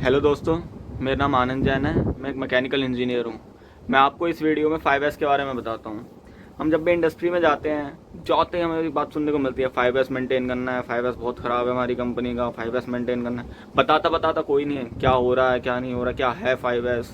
Hello दोस्तों, मेरा नाम आनंद जैन है। मैं एक मैकेनिकल इंजीनियर हूँ। मैं आपको इस वीडियो में 5S के बारे में बताता हूँ। हम जब भी इंडस्ट्री में जाते ही हमें एक बात सुनने को मिलती है, 5S मेंटेन करना है, 5S बहुत ख़राब है हमारी कंपनी का, 5S मेंटेन करना है। बताता कोई नहीं है क्या हो रहा है, क्या नहीं हो रहा, क्या है 5S।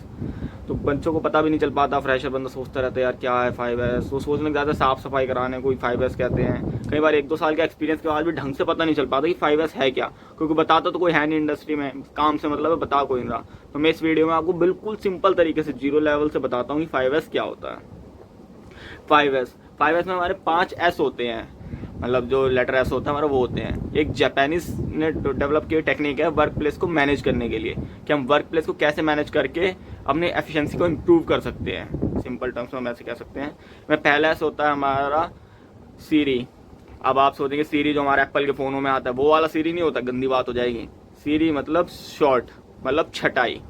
तो बच्चों को पता भी नहीं चल पाता। फ्रेशर बंदा सोचता रहता है यार क्या है 5S। वो सोचने लग जाता है साफ़ सफाई कराने कोई 5S कहते हैं। कई बार 1-2 साल के एक्सपीरियंस के बाद भी ढंग से पता नहीं चल पाता कि 5S है क्या, क्योंकि बताता तो कोई है नहीं इंडस्ट्री में, काम से मतलब है बता कोई नहीं रहा। तो मैं इस वीडियो में आपको बिल्कुल सिंपल तरीके से जीरो लेवल से बताता हूँ कि 5S क्या होता है। 5S में हमारे 5S होते हैं, मतलब जो लेटर एस होता है हमारा वो होते हैं। एक जापानीज ने डेवलप की टेक्निक है वर्क प्लेस को मैनेज करने के लिए, कि हम वर्क प्लेस को कैसे मैनेज करके अपनी एफिशिएंसी को इम्प्रूव कर सकते हैं। सिंपल टर्म्स में हम ऐसे कह सकते हैं। में पहला एस होता है हमारा सीरी। अब आप सोचेंगे सीरी जो हमारे एप्पल के फ़ोनों में आता है वो वाला सीरी नहीं होता, गंदी बात हो जाएगी। सीरी मतलब शॉर्ट, मतलब छटाई।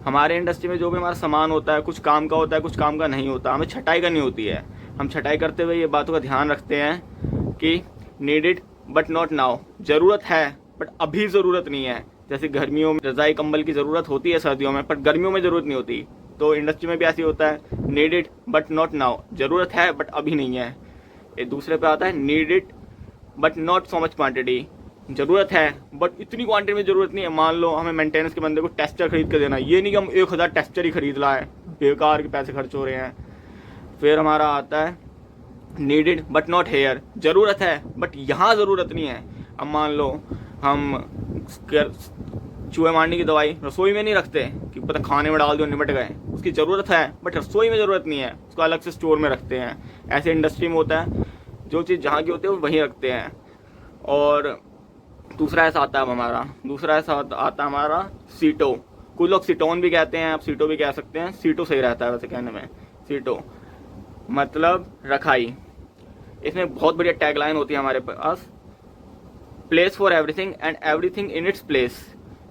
हमारे इंडस्ट्री में जो भी हमारा सामान होता है, कुछ काम का होता है, कुछ काम का नहीं होता, हमें छटाई करनी होती है। हम छटाई करते हुए ये बातों का ध्यान रखते हैं कि नीडेड बट नॉट नाउ, ज़रूरत है बट अभी ज़रूरत नहीं है। जैसे गर्मियों में रज़ाई कंबल की ज़रूरत होती है सर्दियों में, पर गर्मियों में ज़रूरत नहीं होती। तो इंडस्ट्री में भी ऐसे होता है, नीडेड बट नॉट नाउ, ज़रूरत है बट अभी नहीं है। ये दूसरे पे आता है needed but not so much quantity, ज़रूरत है बट इतनी क्वांटिटी में ज़रूरत नहीं है। मान लो हमें मेंटेनेंस के बंदे को टेस्टर खरीद कर देना, ये नहीं कि हम 1000 टेस्टर ही खरीद लाए, बेकार के पैसे खर्च हो रहे हैं। फिर हमारा आता है नीडेड बट नॉट हेयर, ज़रूरत है बट यहाँ ज़रूरत नहीं है। अब मान लो हम चूहे मारने की दवाई रसोई में नहीं रखते कि पता खाने में डाल दो निपट गए, उसकी ज़रूरत है बट रसोई में ज़रूरत नहीं है, उसको अलग से स्टोर में रखते हैं। ऐसे इंडस्ट्री में होता है, जो चीज़ जहाँ की होती है वो वहीं रखते हैं। और दूसरा ऐसा आता है हमारा सीटो। कुछ लोग सीटोन भी कहते हैं, आप सीटो भी कह सकते हैं। सीटो सही रहता है वैसे कहने में। सीटो मतलब रखाई। इसमें बहुत बढ़िया टैगलाइन होती है हमारे पास, place for everything and everything in its place.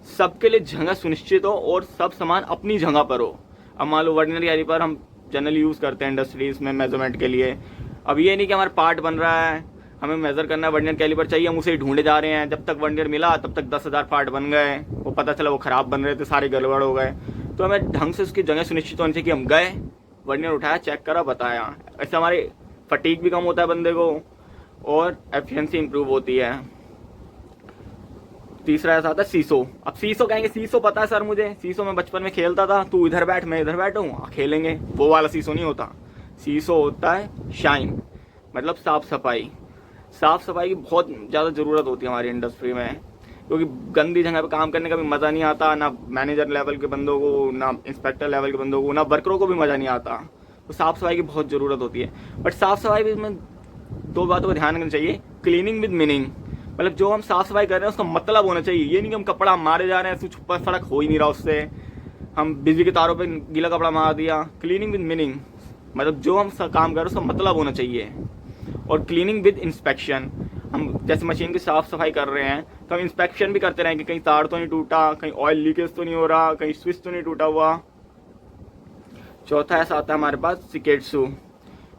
सबके लिए जगह सुनिश्चित हो और सब सामान अपनी जगह पर हो। अब मान लो वर्नियर कैलिपर हम जनरली यूज़ करते हैं इंडस्ट्रीज में मेजरमेंट के लिए। अब ये नहीं कि हमारा पार्ट बन रहा है, हमें मेज़र करना है, वर्नियर कैलिपर चाहिए, हम उसे ढूंढे जा रहे हैं। जब तक वर्नियर मिला तब तक 10,000 पार्ट बन गए, वो पता चला वो ख़राब बन रहे थे, सारे गड़बड़ हो गए। तो हमें ढंग से उसकी जगह सुनिश्चित होनी चाहिए कि हम गए, वर्नियर उठाया, चेक करा, बताया। ऐसे हमारी फटीक भी कम होता है बंदे को और एफिशिएंसी इंप्रूव होती है। तीसरा ऐसा आता है सीसो। अब सीसो कहेंगे, सीसो पता है सर मुझे, सीसो में बचपन में खेलता था, तू इधर बैठ मैं इधर बैठूँ खेलेंगे, वो वाला सीसो नहीं होता। सीसो होता है शाइन, मतलब साफ़ सफाई। साफ़ सफाई की बहुत ज़्यादा ज़रूरत होती है हमारी इंडस्ट्री में, क्योंकि गंदी जगह पे काम करने का भी मज़ा नहीं आता, ना मैनेजर लेवल के बंदों को, ना इंस्पेक्टर लेवल के बंदों को, ना वर्करों को भी मज़ा नहीं आता। तो साफ़ सफाई की बहुत ज़रूरत होती है। बट साफ़ सफाई भी इसमें 2 बातों का ध्यान रखना चाहिए। क्लीनिंग विद मीनिंग, मतलब जो हम साफ़ सफाई कर रहे हैं उसका मतलब होना चाहिए। ये नहीं कि हम कपड़ा मारे जा रहे हैं, छुपा फर्क हो ही नहीं रहा उससे, हम बिजली के तारों पर गीला कपड़ा मार दिया। क्लीनिंग विद मीनिंग मतलब जो हम काम कर रहे हैं उसका मतलब होना चाहिए। और क्लीनिंग विद इंस्पेक्शन, हम जैसे मशीन की साफ़ सफाई कर रहे हैं तो हम इंस्पेक्शन भी करते रहें कि कहीं तार तो नहीं टूटा, कहीं ऑयल लीकेज तो नहीं हो रहा, कहीं स्विच तो नहीं टूटा हुआ। चौथा ऐसा आता है हमारे पास सिकेट्सू,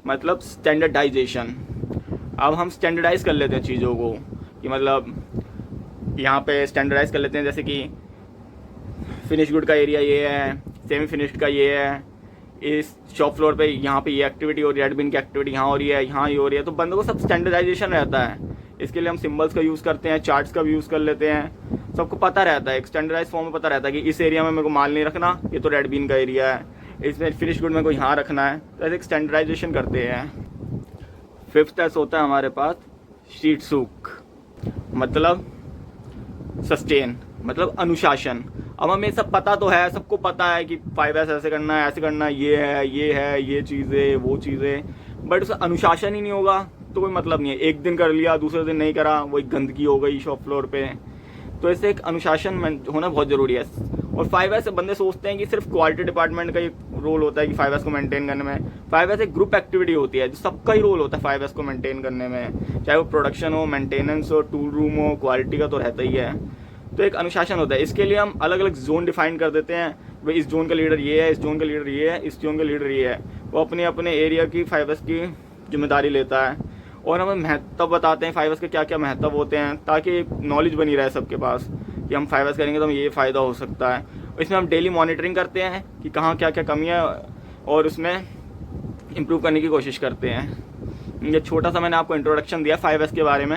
मतलब स्टैंडर्डाइजेशन। अब हम स्टैंडर्डाइज कर लेते हैं चीज़ों को, कि मतलब यहाँ पे स्टैंडर्डाइज कर लेते हैं, जैसे कि फिनिश गुड का एरिया ये है, सेमी फिनिश्ड का ये है, इस शॉप फ्लोर पे यहाँ पे ये एक्टिविटी हो रही है, एडमिन की एक्टिविटी यहाँ हो रही है, यहाँ ये हो रही है। तो बंदों को सब स्टैंडर्डाइजेशन रहता है। इसके लिए हम सिंबल्स का यूज़ करते हैं, चार्ट्स का भी यूज़ कर लेते हैं। सबको पता रहता है, एक स्टैंडर्डाइज फॉर्म में पता रहता है कि इस एरिया में मेरे को माल नहीं रखना, ये तो रेड बीन का एरिया है, इसमें फिनिश गुड मेरे को यहाँ रखना है। तो ऐसे एक स्टैंडर्डाइजेशन करते हैं। 5th ऐसा होता है हमारे पास शीट सूक, मतलब सस्टेन, मतलब अनुशासन। अब हमें सब पता तो है, सबको पता है कि 5S ऐसे करना है, ऐसे करना है, ये चीज़ें, वो चीज़ें, बट उसका अनुशासन ही नहीं होगा तो कोई मतलब नहीं है। एक दिन कर लिया, दूसरे दिन नहीं करा, वही गंदगी हो गई शॉप फ्लोर पे। तो ऐसे एक अनुशासन होना बहुत ज़रूरी है। और 5S बंदे सोचते हैं कि सिर्फ क्वालिटी डिपार्टमेंट का ही रोल होता है कि 5S को मेंटेन करने में। 5S एक ग्रुप एक्टिविटी होती है, जो सबका ही रोल होता है 5S को मेंटेन करने में, चाहे वो प्रोडक्शन हो, मेंटेनेंस हो, टूल रूम हो, क्वालिटी का तो रहता ही है। तो एक अनुशासन होता है। इसके लिए हम अलग अलग जोन डिफाइन कर देते हैं, भाई इस जोन का लीडर ये है, इस जोन का लीडर ये है, इस जोन का लीडर ये है। वो अपने अपने एरिया की 5S की जिम्मेदारी लेता है और हमें महत्व बताते हैं 5S के क्या क्या महत्व होते हैं, ताकि नॉलेज बनी रहे सबके पास कि हम 5S करेंगे तो हमें ये फ़ायदा हो सकता है। इसमें हम डेली मॉनिटरिंग करते हैं कि कहाँ क्या क्या कमियाँ और उसमें इम्प्रूव करने की कोशिश करते हैं। ये छोटा सा मैंने आपको इंट्रोडक्शन दिया 5S के बारे में।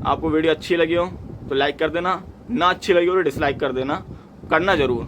आपको वीडियो अच्छी लगी हो तो लाइक कर देना, ना अच्छी लगी हो तो डिसलाइक कर देना, करना ज़रूर।